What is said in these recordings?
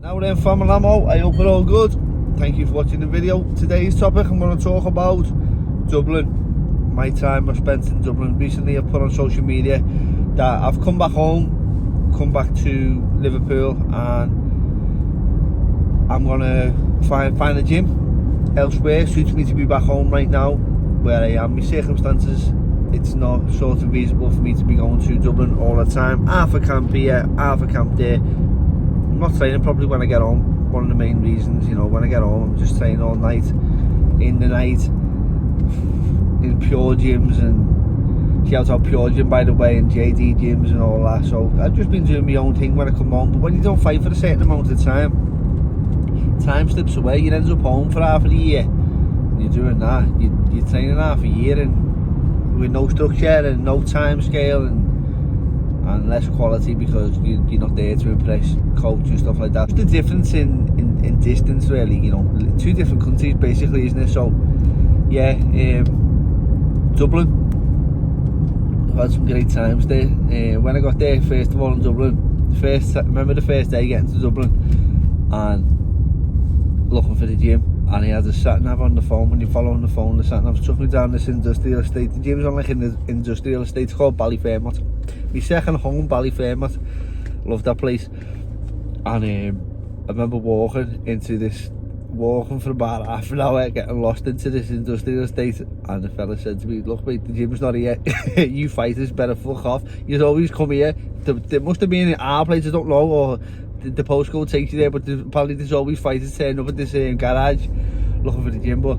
Now then, family ammo, I hope you're all good. Thank you for watching the video. Today's topic, I'm going to talk about Dublin. My time I spent in Dublin. Recently I put on social media that I've come back home, come back to Liverpool, and I'm going to find a gym elsewhere. Suits me to be back home right now where I am. My circumstances, it's not sort of feasible for me to be going to Dublin all the time. Half a camp here, half a camp there. I'm not training properly when I get home. One of the main reasons, you know, when I get home, I'm just training all night, in the night, in Pure gyms, and shout out Pure Gym by the way, and JD gyms and all that. So I've just been doing my own thing when I come home. But when you don't fight for a certain amount of time slips away. You end up home for half of the year, and you're doing that. You're training half a year and with no structure and no time scale and less quality because you're not there to impress coach and stuff like that. Just the difference in distance, really, you know, two different countries basically, isn't it? So yeah, Dublin, I've had some great times there. When I got there, first of all, in Dublin, remember the first day getting to Dublin and looking for the gym, and he had a sat nav on the phone. When you follow on the phone, the sat nav took me down this industrial estate. The gym's on like in the industrial estate. It's called Ballyfermot. My second home, Ballyfermot. Love that place. And I remember walking for about half an hour, getting lost into this industrial estate, and the fella said to me, "Look mate, the gym's not here. You fighters better fuck off. You always come here." There must have been in our place, I don't know, or the postcode takes you there, but apparently there's always fighters turning up at this garage looking for the gym. But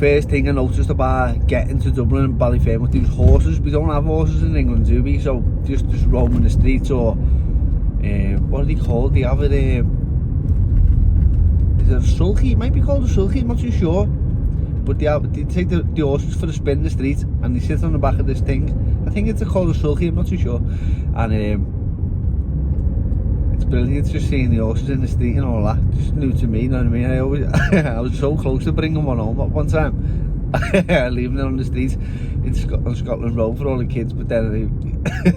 first thing I noticed about getting to Dublin and Ballyfermot, these horses. We don't have horses in England, do we? So just roaming the streets, or what are they called? They have it, is it a sulky? It might be called a sulky, I'm not too sure. But they take the horses for a spin in the street, and they sit on the back of this thing. I think it's called a sulky, I'm not too sure. And it's brilliant just seeing the horses in the street and all that. Just new to me, you know what I mean? I was so close to bringing one home at one time. Leaving it on the street on Scotland Road for all the kids, but then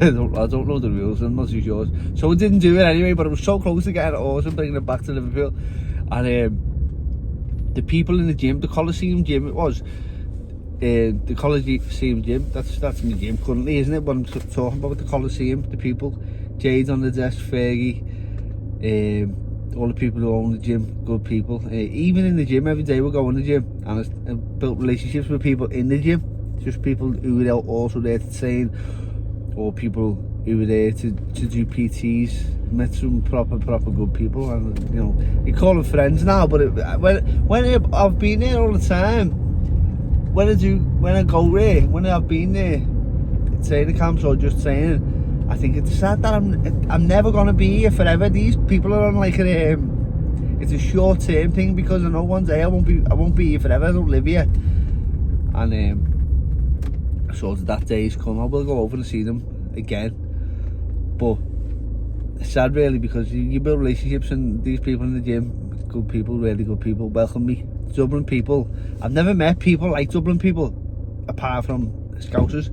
I don't know the rules, I'm not too sure. So I didn't do it anyway, but I was so close to getting a horse and bringing it back to Liverpool. And the people in the gym, the Coliseum gym it was, the Coliseum gym, that's my gym currently, isn't it? But I'm talking about the Coliseum, the people, Jade on the desk, Fergie, all the people who own the gym, good people. Even in the gym, every day we go in the gym, and I built relationships with people in the gym, just people who were also there to train, or people who were there to do PTs. Met some proper good people, and you know, you call them friends now, but when I've been there all the time, when I've been there, training camps or just training, I think it's sad that I'm never gonna be here forever. These people are on like it's a short term thing, because I know one day I won't be here forever. I don't live here, and sort of that day is come. I will go over and see them again, but it's sad really, because you build relationships, and these people in the gym, good people, really good people, welcome me. Dublin people, I've never met people like Dublin people apart from Scousers,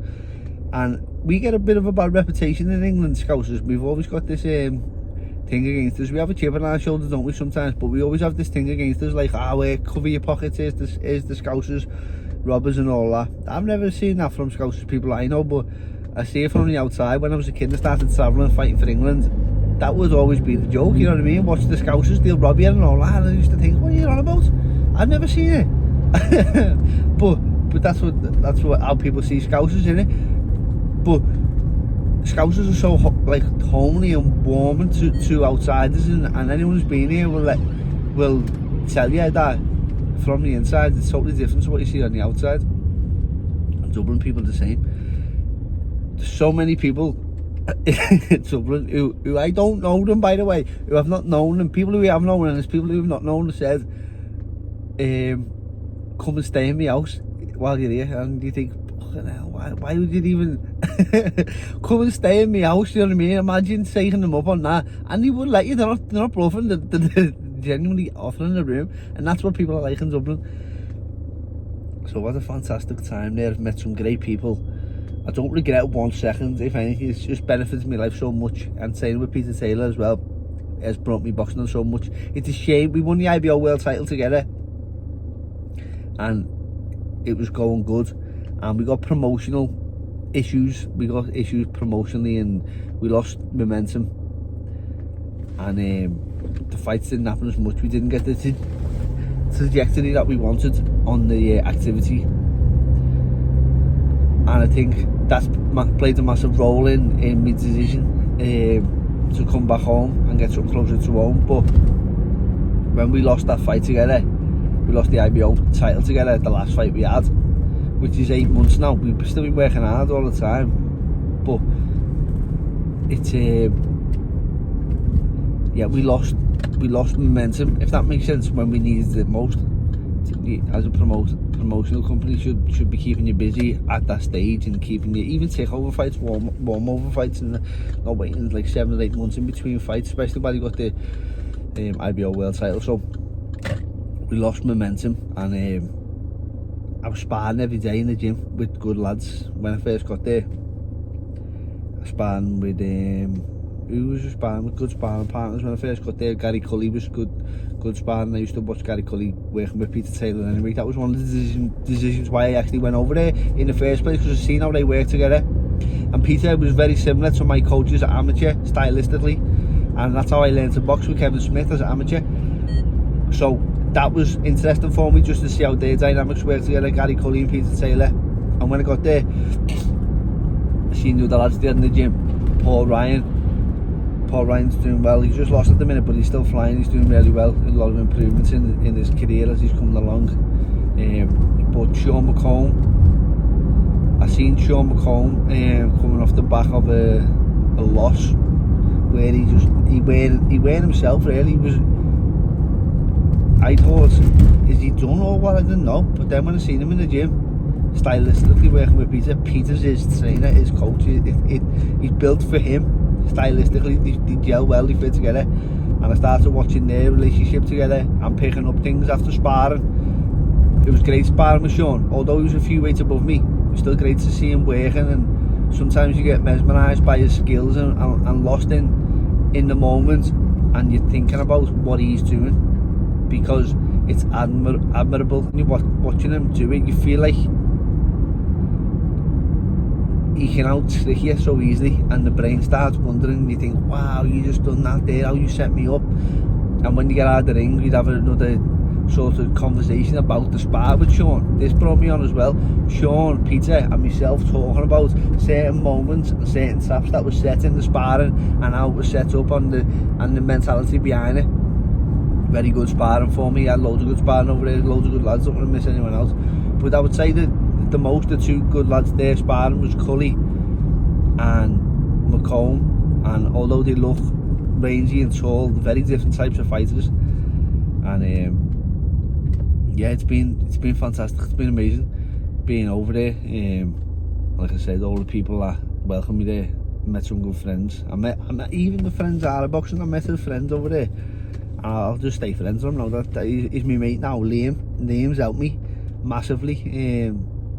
and we get a bit of a bad reputation in England, Scousers. We've always got this thing against us. We have a chip on our shoulder, don't we, sometimes, but we always have this thing against us, like, cover your pockets, is the Scousers, robbers and all that. I've never seen that from Scousers people I know, but I see it from the outside. When I was a kid and started travelling, fighting for England, that would always be the joke, you know what I mean? Watch the Scousers, they'll rob you and all that, and I used to think, what are you on about? I've never seen it. but that's what how people see Scousers, innit? But Scousers are so like homely and warming to outsiders, and anyone who's been here will tell you that from the inside it's totally different to what you see on the outside. And Dublin people are the same. There's so many people in Dublin who I don't know them, by the way, who I've not known them. People who we have known, and there's people who have not known, have said, come and stay in my house while you're here, and you think, why would you even come and stay in my house, you know what I mean? Imagine taking them up on that, and they would let you. They're not bluffing, they're genuinely offering a room, and that's what people are like in Dublin. So what a fantastic time there. I've met some great people. I don't regret 1 second. If anything, it's just benefited my life so much, and training with Peter Taylor as well. has brought me boxing on so much. It's a shame we won the IBO world title together, and it was going good, and we got promotional issues. We got issues promotionally, and we lost momentum, and the fights didn't happen as much. We didn't get the trajectory that we wanted on the activity, and I think that's played a massive role in my decision to come back home and get something closer to home. But when we lost that fight together, we lost the IBO title together, the last fight we had, which is 8 months now. We've still been working hard all the time, but it's yeah, we lost momentum, if that makes sense, when we needed it most. As a promotional company should be keeping you busy at that stage, and keeping you, even takeover fights, warm over fights, and not waiting like 7 or 8 months in between fights, especially when you got the IBO world title. So we lost momentum, and I was sparring every day in the gym with good lads. When I first got there, I was sparring with good sparring partners. When I first got there, Gary Cully was good sparring. I used to watch Gary Cully working with Peter Taylor anyway. That was one of the decisions why I actually went over there in the first place, because I seen how they work together. And Peter was very similar to my coaches at amateur, stylistically, and that's how I learned to box with Kevin Smith as an amateur. So that was interesting for me, just to see how their dynamics work together, Gary Cully and Peter Taylor. And when I got there, I seen the other lads there in the gym. Paul Ryan's doing well. He's just lost at the minute, but he's still flying. He's doing really well. A lot of improvements in his career as he's coming along. But Sean McComb, I seen Sean McComb coming off the back of a loss, where he weren't himself really. I thought, is he done or what? I didn't know. But then when I seen him in the gym, stylistically working with Peter's his trainer, his coach, he's built for him. Stylistically, they gel well, they fit together, and I started watching their relationship together and picking up things after sparring. It was great sparring with Sean, although he was a few weights above me. It was still great to see him working, and sometimes you get mesmerised by his skills and lost in the moment, and you're thinking about what he's doing, because it's admirable. When you're watching him do it, you feel like he can out-trick you so easily, and the brain starts wondering. You think, wow, you just done that there, how you set me up. And when you get out of the ring, we'd have another sort of conversation about the spar with Sean. This brought me on as well. Sean, Peter and myself talking about certain moments and certain traps that were set in the sparring, and how it was set up and the mentality behind it. Very good sparring for me. I had loads of good sparring over there, loads of good lads. Don't want to miss anyone else. But I would say that the two good lads there sparring was Cully and McComb, and although they look rangy and tall, very different types of fighters. And yeah, it's been fantastic. It's been amazing being over there. Like I said, all the people that welcomed me there, met some good friends. I met even the friends out of boxing. I met a friend over there, and I'll just stay friends with him now. That he's my mate now, Liam. Liam's helped me massively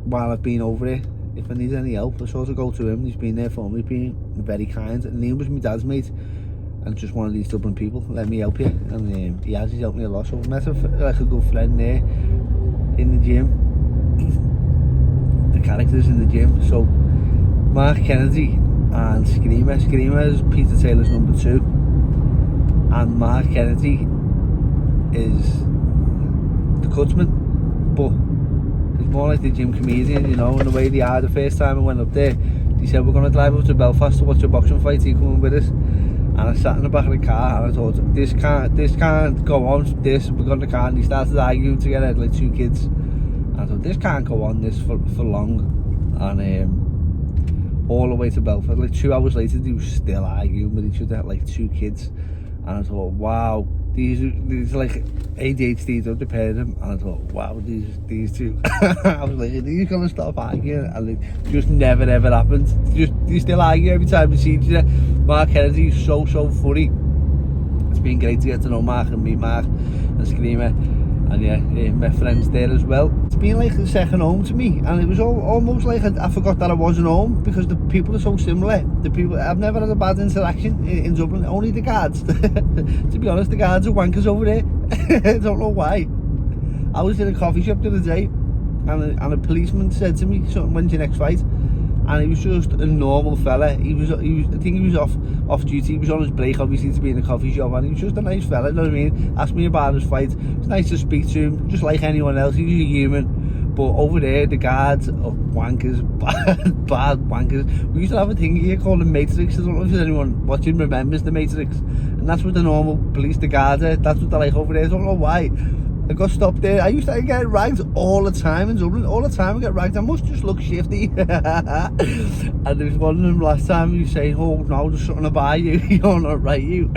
while I've been over there. If I need any help, I sort of go to him. He's been there for me, been very kind. And Liam was my dad's mate, and just one of these Dublin people. Let me help you, and he's helped me a lot. So I met a good friend there in the gym. The characters in the gym. So Mark Kennedy and Screamer. Screamer is Peter Taylor's number 2, and Mark Kennedy is the cutsman, but he's more like the gym comedian, you know. And the way they are, the first time I went up there, he said, we're going to drive up to Belfast to watch a boxing fight, are you coming with us? And I sat in the back of the car, and I thought, this can't go on. We got in the car, and they started arguing together like 2 kids. And I thought, this can't go on this for long. And all the way to Belfast, like 2 hours later, they were still arguing with each other like 2 kids. And I thought, wow, these like ADHD, don't pair of them. And I thought, wow, these two. I was like, are these gonna stop arguing? And it just never ever happened. They still argue every time they see each other. Mark Kennedy's so funny. It's been great to get to know Mark and meet Mark and Screamer. And yeah, met friends there as well. It's been like a second home to me, and it was almost like I forgot that I wasn't home, because the people are so similar. The people, I've never had a bad interaction in Dublin, only the guards. To be honest, the guards are wankers over there. I don't know why. I was in a coffee shop the other day, and a policeman said to me, "So when's your next fight?" And he was just a normal fella. He was I think he was off duty. He was on his break, obviously, to be in a coffee shop, and he was just a nice fella, you know what I mean? Asked me about his fight. It's nice to speak to him, just like anyone else. He's a human. But over there, the guards are wankers, bad wankers. We used to have a thing here called the Matrix. I don't know if anyone watching remembers the Matrix. And that's what the normal police, the guards are. That's what they're like over there. I don't know why. I got stopped there. I used to get ragged all the time in Dublin. All the time I get ragged. I must just look shifty. And there was one of them last time, you say, "Oh no, there's something about you." You're not right, you.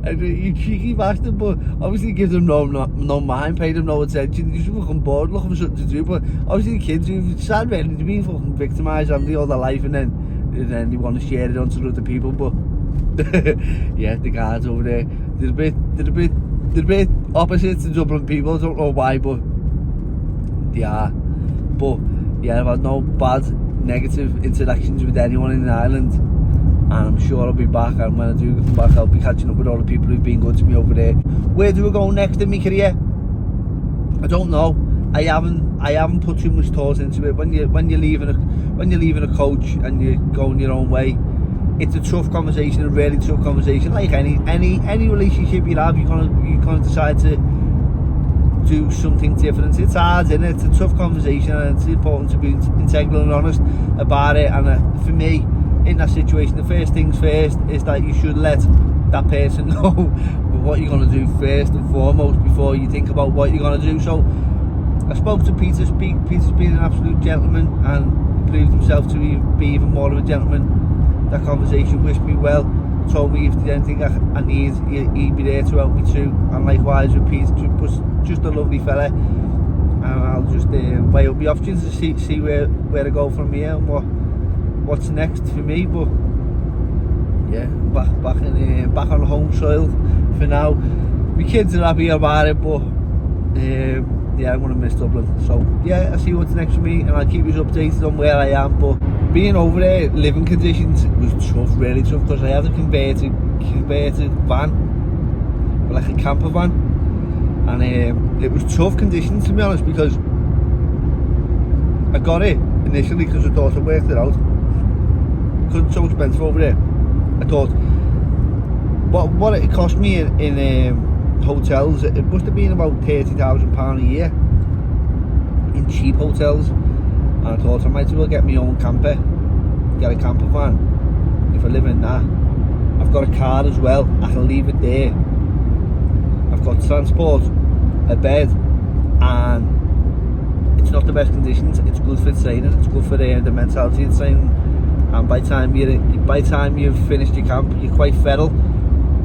And you cheeky bastard, but obviously give them no mind, pay them no attention. You're just fucking bored looking for something to do. But obviously the kids who've sad really, they've been fucking victimised, haven't they, all their life, and then they want to share it onto other people. But yeah, the guards over there, they're a bit opposite to Dublin people. I don't know why, but they are. But yeah, I've had no bad negative interactions with anyone in Ireland, and I'm sure I'll be back, and when I do come back I'll be catching up with all the people who've been good to me over there. Where do we go next in my career? I don't know. I haven't put too much thought into it. When you're leaving a coach and you're going your own way, it's a tough conversation, a really tough conversation. Like any relationship you have, you're gonna decide to do something different. It's hard, isn't it? It's a tough conversation, and it's important to be integral and honest about it. And for me, in that situation, the first things first is that you should let that person know what you're gonna do first and foremost before you think about what you're gonna do. So I spoke to Peter. Peter's been an absolute gentleman and proved himself to be even more of a gentleman. That conversation wished me well, told me if there's anything I need, he'd be there to help me too. And likewise with Pete, just a lovely fella. And I'll just weigh up the options to see where to go from here and what's next for me. But yeah, back on home soil for now. My kids are happy about it, but yeah, I'm gonna miss Dublin. So yeah, I'll see what's next for me, and I'll keep you updated on where I am. But being over there, living conditions was tough, really tough, because I had a converted van, like a camper van, and it was tough conditions, to be honest, because I got it initially because I thought I worked it out, because it's so expensive over there. I thought what it cost me in hotels, it must have been about £30,000 a year in cheap hotels. And I thought I might as well get my own camper, get a camper van if I live in that. I've got a car as well, I can leave it there. I've got transport, a bed, and it's not the best conditions. It's good for training, it's good for the mentality of training. And by the time you've finished your camp, you're quite feral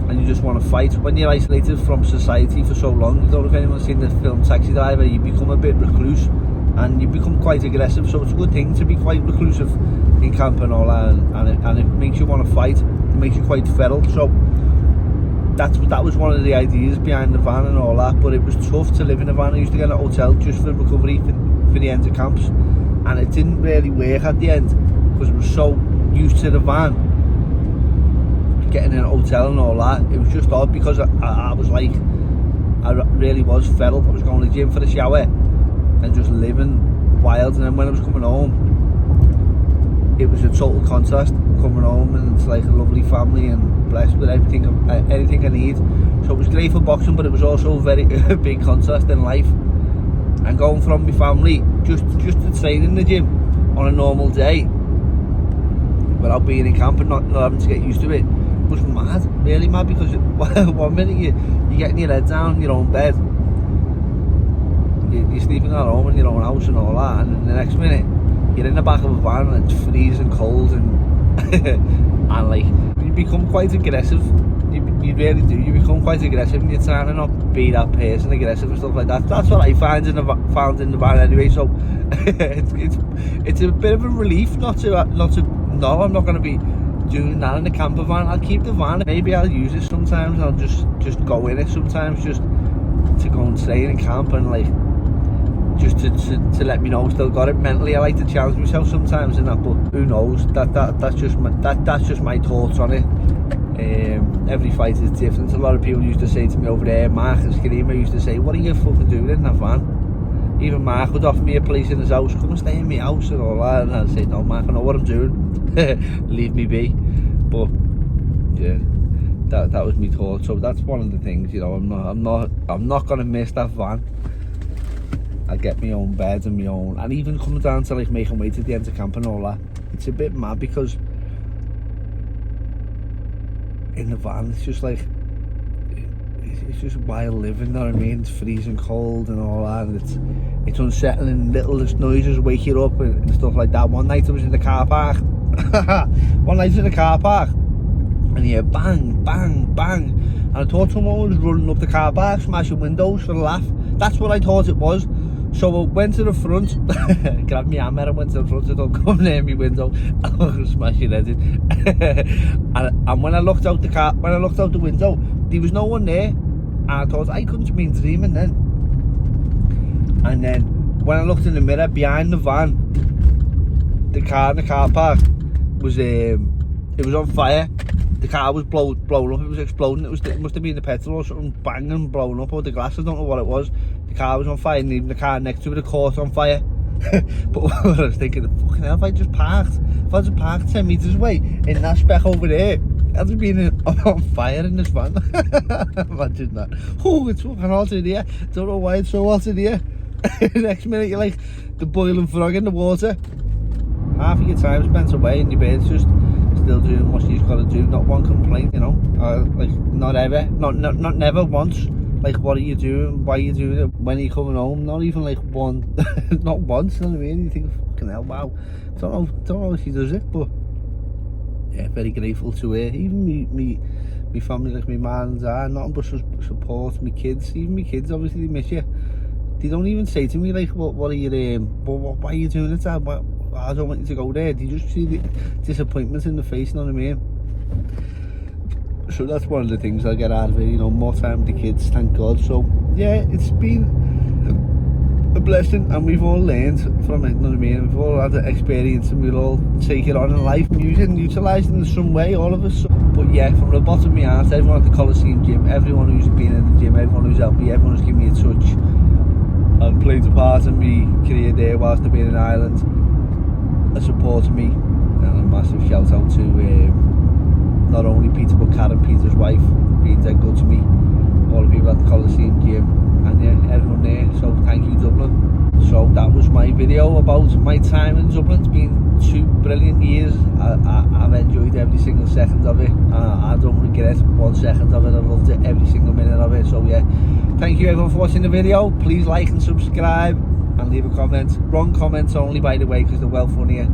and you just want to fight. When you're isolated from society for so long, I don't know if anyone's seen the film Taxi Driver, you become a bit recluse and you become quite aggressive. So it's a good thing to be quite reclusive in camp and all that, and it makes you want to fight. It makes you quite feral. So that was one of the ideas behind the van and all that. But it was tough to live in a van. I used to get a hotel just for recovery for the end of camps, and it didn't really work at the end because I was so used to the van, getting in a hotel and all that. It was just odd because I was like, I really was feral. I was going to the gym for the shower and just living wild, and then when I was coming home, it was a total contrast coming home, and it's like a lovely family and blessed with anything I need. So it was great for boxing, but it was also a very big contrast in life. And going from my family just to train in the gym on a normal day without being in camp and not having to get used to it was mad, really mad, because one minute you're getting your head down in your own bed, you're sleeping at home in your own house and all that, and the next minute you're in the back of a van and it's freezing cold and and like you become quite aggressive. You really do. You become quite aggressive and you're trying to not be that person, aggressive and stuff like that. That's what I found in the van anyway. So it's a bit of a relief not to no, I'm not going to be doing that in the camper van. I'll keep the van. Maybe I'll use it sometimes. I'll just go in it sometimes, just to go and train in camp and like just to let me know I still got it mentally. I like to challenge myself sometimes and that, but who knows, that's just my thoughts on it. Every fight is different. A lot of people used to say to me over there, Mark and Skarima used to say, what are you fucking doing in that van? Even Mark would offer me a place in his house, come and stay in my house and all that, and I'd say, no Mark, I know what I'm doing. Leave me be. But yeah, that was my thought. So that's one of the things, you know, I'm not gonna miss that van. I get my own bed and my own, and even coming down to like making way to the end of camp and all that, it's a bit mad because in the van it's just like it's just wild living, you know what I mean? It's freezing cold and all that, and it's unsettling. Little noises wake you up and stuff like that. One night I was in the car park and you hear bang bang bang, and I thought someone was running up the car park smashing windows for a laugh. That's what I thought it was. So I went to the front, grabbed my hammer and went to the front, and don't come near my window, I'm gonna smash your head in. and when I looked out the window, there was no one there, and I thought I couldn't have been dreaming then. And then when I looked in the mirror behind the van, the car in the car park was it was on fire. The car was blown up, it was exploding. It must have been the petrol or something banging, blowing up, or the glass, I don't know what it was. The car was on fire, and even the car next to it, caught on fire. But what I was thinking, fucking hell, if I just parked 10 metres away in that speck over there, I'd have been on fire in this van. Imagine that. Oh, it's fucking hot in here. Don't know why it's so hot in here. Next minute you're like the boiling frog in the water. Half of your time spent away in your bed, just still doing what you've got to do. Not one complaint, you know. Like not ever, not never once. Like, what are you doing? Why are you doing it? When are you coming home? Not even like one, not once. You know what I mean? You think, fucking hell, wow. Don't know if she does it, but yeah, very grateful to her. Even me family, like my man and dad, nothing but support. My kids, even my kids, obviously they miss you. They don't even say to me like, what are you why are you doing it, Dad? I don't want you to go there. They just see the disappointment in the face, you know what I mean? So that's one of the things I get out of it, you know, more time with the kids, thank God. So yeah, it's been a blessing, and we've all learned from it, you know what I mean? We've all had an experience and we'll all take it on in life, utilised in some way, all of us. But yeah, from the bottom of my heart, everyone at the Coliseum gym, everyone who's been in the gym, everyone who's helped me, everyone who's given me a touch and played a part in my career there whilst I've been in Ireland, and supported me, and a massive shout out to not only Peter but Karen, Peter's wife, being dead good to me, all the people at the Coliseum gym, and yeah, everyone there. So thank you, Dublin. So that was my video about my time in Dublin. It's been 2 brilliant years. I've enjoyed every single second of it. I don't regret 1 second of it. I loved it, every single minute of it. So yeah, thank you everyone for watching the video. Please like and subscribe and leave a comment. Wrong comments only, by the way, because they're well funnier.